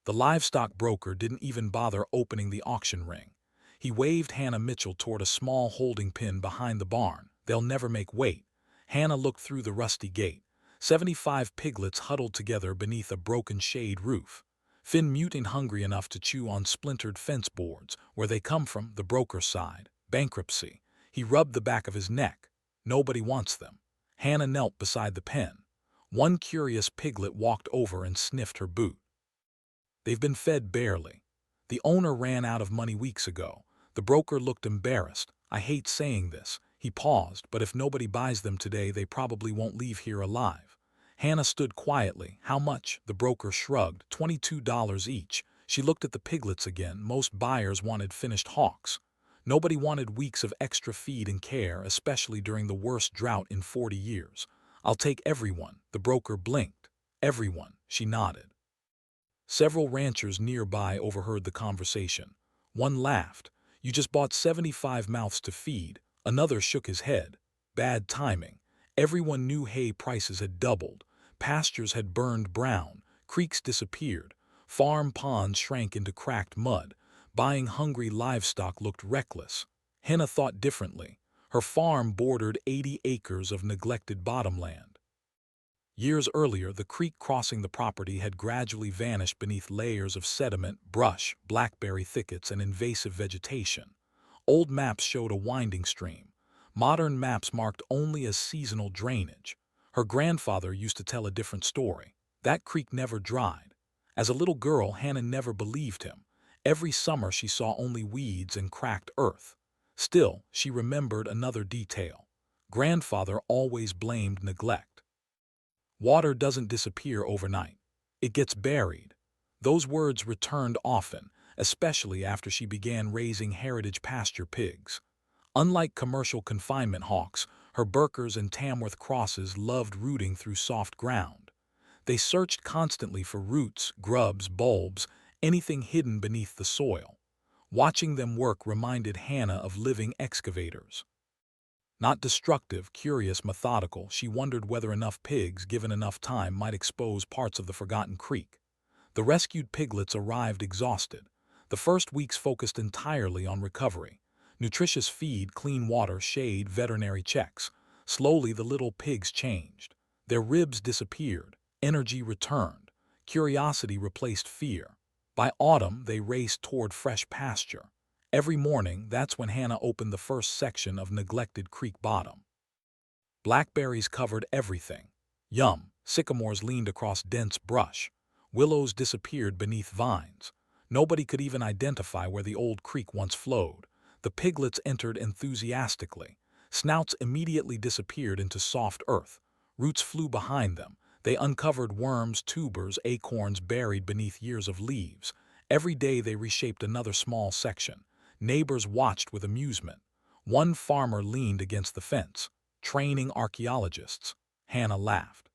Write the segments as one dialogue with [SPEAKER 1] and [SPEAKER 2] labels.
[SPEAKER 1] The livestock broker didn't even bother opening the auction ring. He waved Hannah Mitchell toward a small holding pen behind the barn. They'll never make weight. Hannah looked through the rusty gate. 75 piglets huddled together beneath a broken shade roof. Finn muting hungry enough to chew on splintered fence boards. Where they come from, the broker sighed. Bankruptcy. He rubbed the back of his neck. Nobody wants them. Hannah knelt beside the pen. One curious piglet walked over and sniffed her boot. They've been fed barely. The owner ran out of money weeks ago. The broker looked embarrassed. I hate saying this. He paused, but if nobody buys them today, they probably won't leave here alive. Hannah stood quietly. How much? The broker shrugged. $22 each. She looked at the piglets again. Most buyers wanted finished hawks. Nobody wanted weeks of extra feed and care, especially during the worst drought in 40 years. I'll take everyone. The broker blinked. Everyone. She nodded. Several ranchers nearby overheard the conversation. One laughed. You just bought 75 mouths to feed. Another shook his head. Bad timing. Everyone knew hay prices had doubled. Pastures had burned brown. Creeks disappeared. Farm ponds shrank into cracked mud. Buying hungry livestock looked reckless. Hannah thought differently. Her farm bordered 80 acres of neglected bottomland. Years earlier, the creek crossing the property had gradually vanished beneath layers of sediment, brush, blackberry thickets, and invasive vegetation. Old maps showed a winding stream. Modern maps marked only as seasonal drainage. Her grandfather used to tell a different story. That creek never dried. As a little girl, Hannah never believed him. Every summer she saw only weeds and cracked earth. Still, she remembered another detail. Grandfather always blamed neglect. Water doesn't disappear overnight. It gets buried. Those words returned often, especially after she began raising heritage pasture pigs. Unlike commercial confinement hawks, her Burkers and Tamworth crosses loved rooting through soft ground. They searched constantly for roots, grubs, bulbs, anything hidden beneath the soil. Watching them work reminded Hannah of living excavators. Not destructive, curious, methodical, she wondered whether enough pigs, given enough time, might expose parts of the forgotten creek. The rescued piglets arrived exhausted. The first weeks focused entirely on recovery. Nutritious feed, clean water, shade, veterinary checks. Slowly the little pigs changed. Their ribs disappeared. Energy returned. Curiosity replaced fear. By autumn, they raced toward fresh pasture. Every morning, that's when Hannah opened the first section of neglected creek bottom. Blackberries covered everything. Yum, sycamores leaned across dense brush. Willows disappeared beneath vines. Nobody could even identify where the old creek once flowed. The piglets entered enthusiastically. Snouts immediately disappeared into soft earth. Roots flew behind them. They uncovered worms, tubers, acorns buried beneath years of leaves. Every day they reshaped another small section. Neighbors watched with amusement. One farmer leaned against the fence, training archaeologists. Hannah laughed.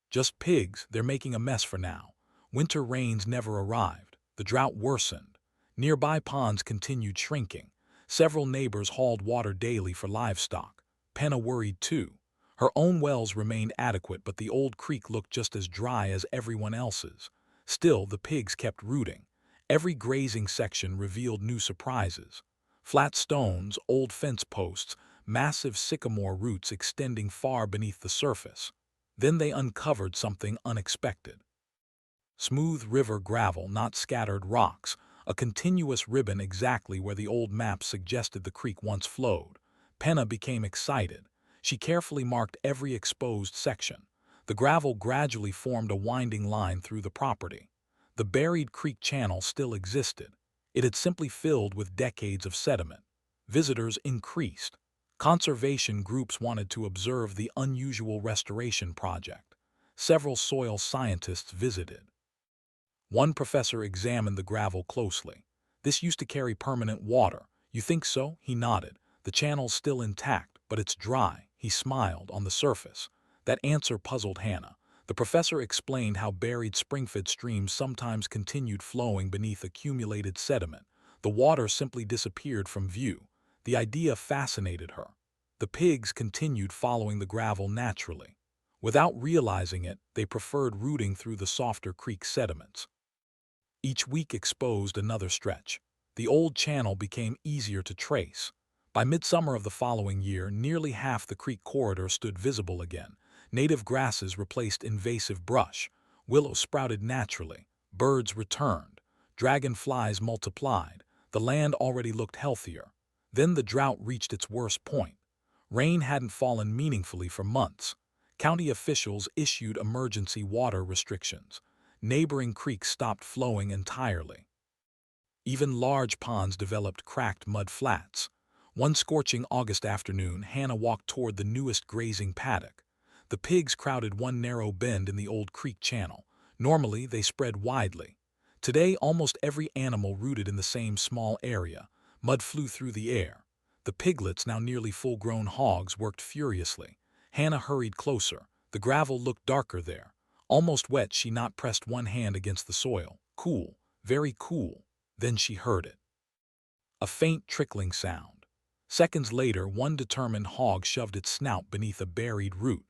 [SPEAKER 1] Just pigs, they're making a mess for now. Winter rains never arrived. The drought worsened. Nearby ponds continued shrinking. Several neighbors hauled water daily for livestock. Penna worried too. Her own wells remained adequate, but the old creek looked just as dry as everyone else's. Still, the pigs kept rooting. Every grazing section revealed new surprises. Flat stones, old fence posts, massive sycamore roots extending far beneath the surface. Then they uncovered something unexpected. Smooth river gravel, not scattered rocks, a continuous ribbon exactly where the old map suggested the creek once flowed. Penna became excited. She carefully marked every exposed section. The gravel gradually formed a winding line through the property. The buried creek channel still existed. It had simply filled with decades of sediment. Visitors increased. Conservation groups wanted to observe the unusual restoration project. Several soil scientists visited. One professor examined the gravel closely. This used to carry permanent water. You think so? He nodded. The channel's still intact, but it's dry. He smiled on the surface. That answer puzzled Hannah. The professor explained how buried spring-fed streams sometimes continued flowing beneath accumulated sediment. The water simply disappeared from view. The idea fascinated her. The pigs continued following the gravel naturally. Without realizing it, they preferred rooting through the softer creek sediments. Each week exposed another stretch. The old channel became easier to trace. By midsummer of the following year, nearly half the creek corridor stood visible again. Native grasses replaced invasive brush. Willows sprouted naturally. Birds returned. Dragonflies multiplied. The land already looked healthier. Then the drought reached its worst point. Rain hadn't fallen meaningfully for months. County officials issued emergency water restrictions. Neighboring creeks stopped flowing entirely. Even large ponds developed cracked mud flats. One scorching August afternoon, Hannah walked toward the newest grazing paddock. The pigs crowded one narrow bend in the old creek channel. Normally, they spread widely. Today, almost every animal rooted in the same small area. Mud flew through the air. The piglets, now nearly full-grown hogs, worked furiously. Hannah hurried closer. The gravel looked darker there. Almost wet, she not pressed one hand against the soil. Cool, very cool. Then she heard it. A faint trickling sound. Seconds later, one determined hog shoved its snout beneath a buried root.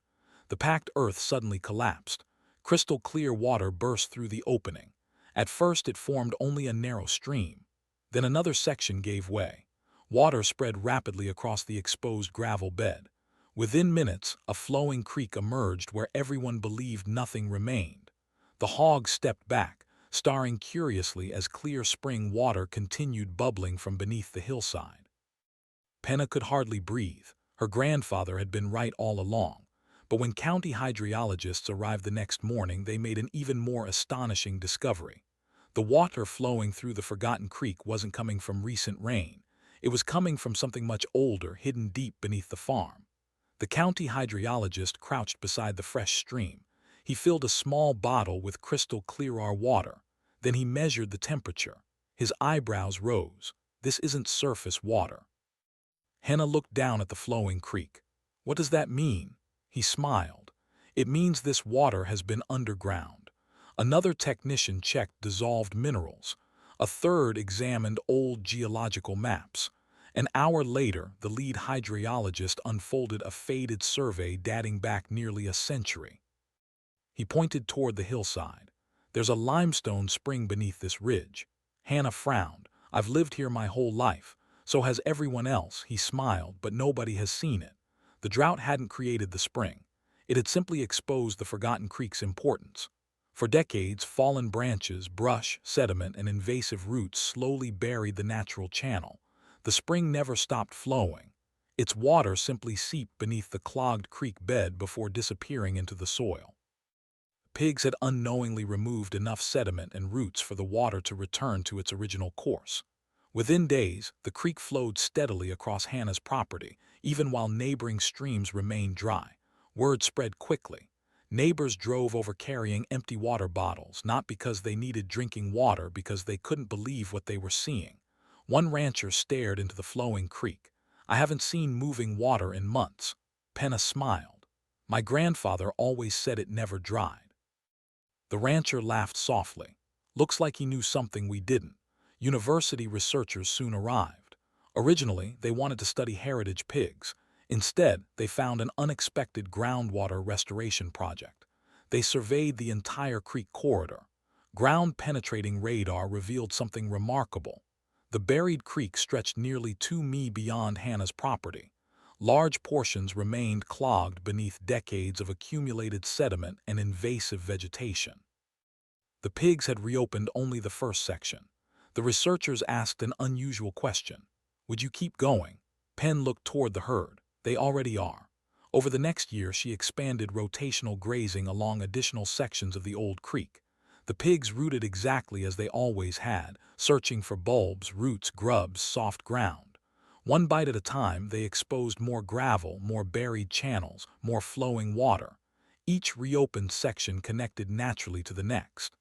[SPEAKER 1] The packed earth suddenly collapsed. Crystal clear water burst through the opening. At first it formed only a narrow stream. Then another section gave way. Water spread rapidly across the exposed gravel bed. Within minutes, a flowing creek emerged where everyone believed nothing remained. The hog stepped back, staring curiously as clear spring water continued bubbling from beneath the hillside. Penna could hardly breathe. Her grandfather had been right all along. But when county hydrologists arrived the next morning, they made an even more astonishing discovery. The water flowing through the forgotten creek wasn't coming from recent rain. It was coming from something much older, hidden deep beneath the farm. The county hydrologist crouched beside the fresh stream. He filled a small bottle with crystal clear water. Then he measured the temperature. His eyebrows rose. This isn't surface water. Hannah looked down at the flowing creek. What does that mean? He smiled. It means this water has been underground. Another technician checked dissolved minerals. A third examined old geological maps. An hour later, the lead hydrologist unfolded a faded survey dating back nearly a century. He pointed toward the hillside. There's a limestone spring beneath this ridge. Hannah frowned. I've lived here my whole life. So has everyone else. He smiled, but nobody has seen it. The drought hadn't created the spring. It had simply exposed the forgotten creek's importance. For decades, fallen branches, brush, sediment, and invasive roots slowly buried the natural channel. The spring never stopped flowing. Its water simply seeped beneath the clogged creek bed before disappearing into the soil. Pigs had unknowingly removed enough sediment and roots for the water to return to its original course. Within days, the creek flowed steadily across Hannah's property, even while neighboring streams remained dry. Word spread quickly. Neighbors drove over carrying empty water bottles, not because they needed drinking water, because they couldn't believe what they were seeing. One rancher stared into the flowing creek. I haven't seen moving water in months. Penna smiled. My grandfather always said it never dried. The rancher laughed softly. Looks like he knew something we didn't. University researchers soon arrived. Originally, they wanted to study heritage pigs. Instead, they found an unexpected groundwater restoration project. They surveyed the entire creek corridor. Ground-penetrating radar revealed something remarkable. The buried creek stretched nearly 2 mi beyond Hannah's property. Large portions remained clogged beneath decades of accumulated sediment and invasive vegetation. The pigs had reopened only the first section. The researchers asked an unusual question. Would you keep going? Penn looked toward the herd. They already are. Over the next year, she expanded rotational grazing along additional sections of the old creek. The pigs rooted exactly as they always had, searching for bulbs, roots, grubs, soft ground. One bite at a time, they exposed more gravel, more buried channels, more flowing water. Each reopened section connected naturally to the next.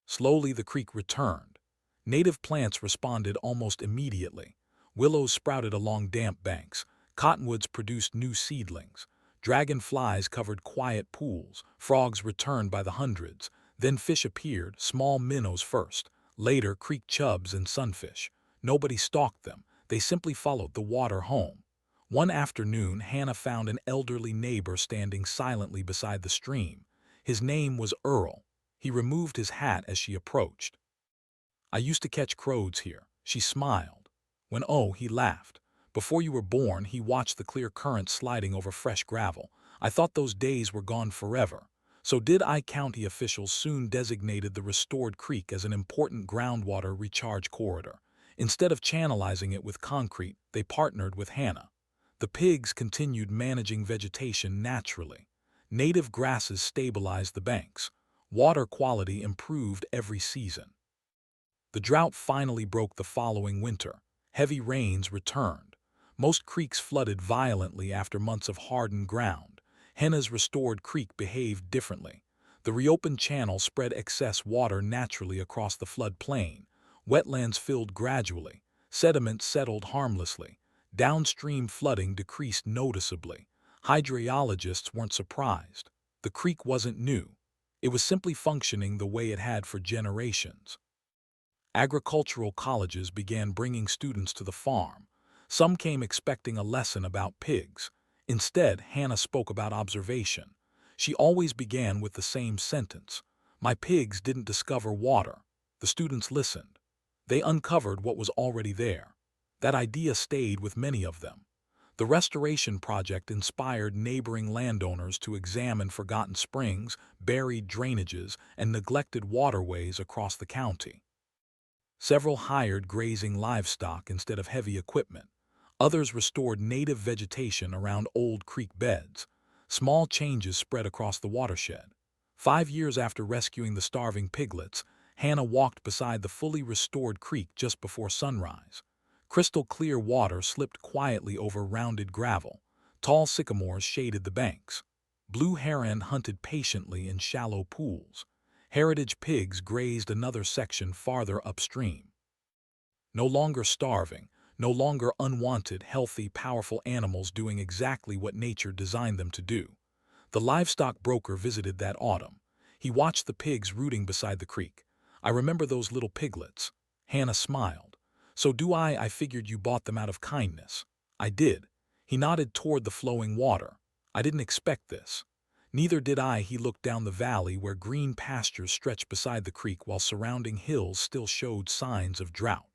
[SPEAKER 1] Slowly, the creek returned. Native plants responded almost immediately. Willows sprouted along damp banks. Cottonwoods produced new seedlings. Dragonflies covered quiet pools. Frogs returned by the hundreds. Then fish appeared, small minnows first. Later, creek chubs and sunfish. Nobody stalked them. They simply followed the water home. One afternoon, Hannah found an elderly neighbor standing silently beside the stream. His name was Earl. He removed his hat as she approached. I used to catch crows here. She smiled. When oh, he laughed. Before you were born, he watched the clear current sliding over fresh gravel. I thought those days were gone forever. So did I. County officials soon designated the restored creek as an important groundwater recharge corridor. Instead of channelizing it with concrete, they partnered with Hannah. The pigs continued managing vegetation naturally. Native grasses stabilized the banks. Water quality improved every season. The drought finally broke the following winter. Heavy rains returned. Most creeks flooded violently after months of hardened ground. Hannah's restored creek behaved differently. The reopened channel spread excess water naturally across the flood plain. Wetlands filled gradually. Sediment settled harmlessly. Downstream flooding decreased noticeably. Hydrologists weren't surprised. The creek wasn't new. It was simply functioning the way it had for generations. Agricultural colleges began bringing students to the farm. Some came expecting a lesson about pigs. Instead, Hannah spoke about observation. She always began with the same sentence. My pigs didn't discover water. The students listened. They uncovered what was already there. That idea stayed with many of them. The restoration project inspired neighboring landowners to examine forgotten springs, buried drainages, and neglected waterways across the county. Several hired grazing livestock instead of heavy equipment. Others restored native vegetation around old creek beds. Small changes spread across the watershed. 5 years after rescuing the starving piglets, Hannah walked beside the fully restored creek just before sunrise. Crystal clear water slipped quietly over rounded gravel. Tall sycamores shaded the banks. Blue heron hunted patiently in shallow pools. Heritage pigs grazed another section farther upstream. No longer starving, no longer unwanted, healthy, powerful animals doing exactly what nature designed them to do. The livestock broker visited that autumn. He watched the pigs rooting beside the creek. I remember those little piglets. Hannah smiled. So do I. I figured you bought them out of kindness. I did. He nodded toward the flowing water. I didn't expect this. Neither did I. He looked down the valley where green pastures stretched beside the creek while surrounding hills still showed signs of drought.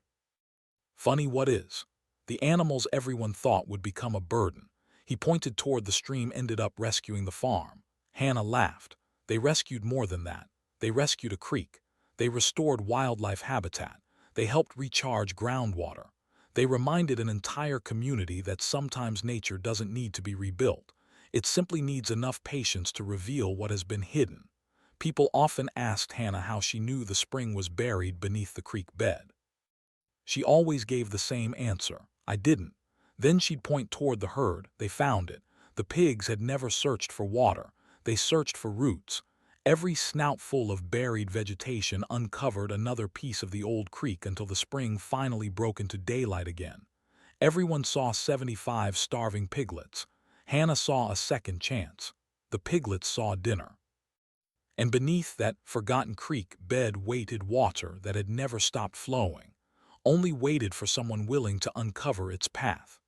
[SPEAKER 1] Funny what is. The animals everyone thought would become a burden. He pointed toward the stream ended up rescuing the farm. Hannah laughed. They rescued more than that. They rescued a creek. They restored wildlife habitat. They helped recharge groundwater. They reminded an entire community that sometimes nature doesn't need to be rebuilt. It simply needs enough patience to reveal what has been hidden. People often asked Hannah how she knew the spring was buried beneath the creek bed. She always gave the same answer. I didn't. Then she'd point toward the herd. They found it. The pigs had never searched for water. They searched for roots. Every snoutful of buried vegetation uncovered another piece of the old creek until the spring finally broke into daylight again. Everyone saw 75 starving piglets. Hannah saw a second chance. The piglets saw dinner. And beneath that forgotten creek bed waited water that had never stopped flowing, only waited for someone willing to uncover its path.